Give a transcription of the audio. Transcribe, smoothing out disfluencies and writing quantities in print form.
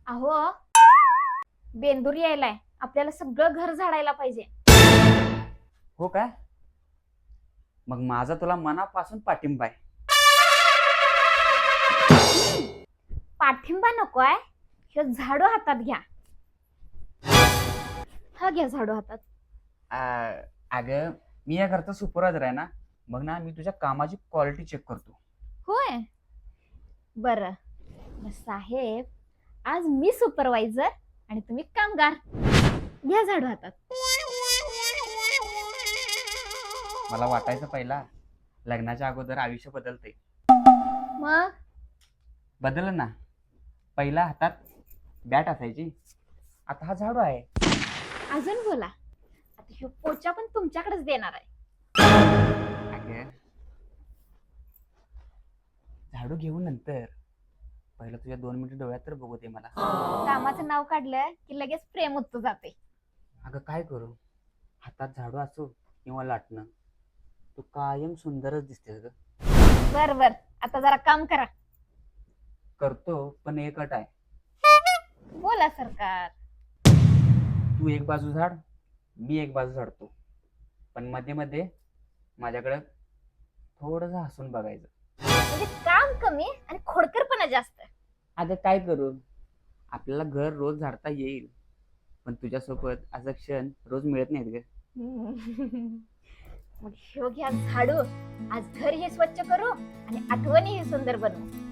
अहो, बेंदूर यायलाय, आपल्याला सगळं घर झाडायला पाहिजे. हो काय? मग माझा तुला मनापासून पाठिंबा आहे. पाठिंबा नकोय, हे झाडू हातात घ्या. हा घ्या झाडू हातात. अगं मी या घरचा सुपरवायझर आहे ना, मग ना मी तुझ्या कामाची क्वालिटी चेक करतो. होय, बर. साहेब, आज मी सुपरवायझर आणि तुम्ही कामगार. घ्या झाडू हातात. मला वाटायचं पहिला लग्नाच्या अगोदर आयुष्य बदलते. मग बदललं ना. पहिला हातात बॅट असायची, आता हा झाडू आहे. अजून बोला. आता हे पोचा पण तुमच्याकडेच देणार आहे. अगं झाडू घेऊन नंतर पहिलं तुझ्या 2 मिनिटं डोळ्यात तर बघू दे मला. कामाचं नाव काढलं की लगेच प्रेम उत्तू जाते. अगं काय करू, हातात झाडू असो किंवा लाटणं, तू कायम सुंदरच दिसतेस ग. बर बर, आता जरा काम करा. करतो, पण एक अट आहे. बोला सरकार. तू एक बाजू झाड, मी एक बाजू झाडतो, पण मध्ये मध्ये माझ्याकडे थोडस हसून बघायचं. म्हणजे काम कमी आणि खोडकरपणा जास्त. अगं काय करू, आपल्याला घर रोज झाडता येईल, पण तुझ्यासोबत असं क्षण रोज मिळत नाहीत ग. मग ह्यो घ्या झाडू. आज घर हे स्वच्छ करू आणि आठवणी हे सुंदर बनवू.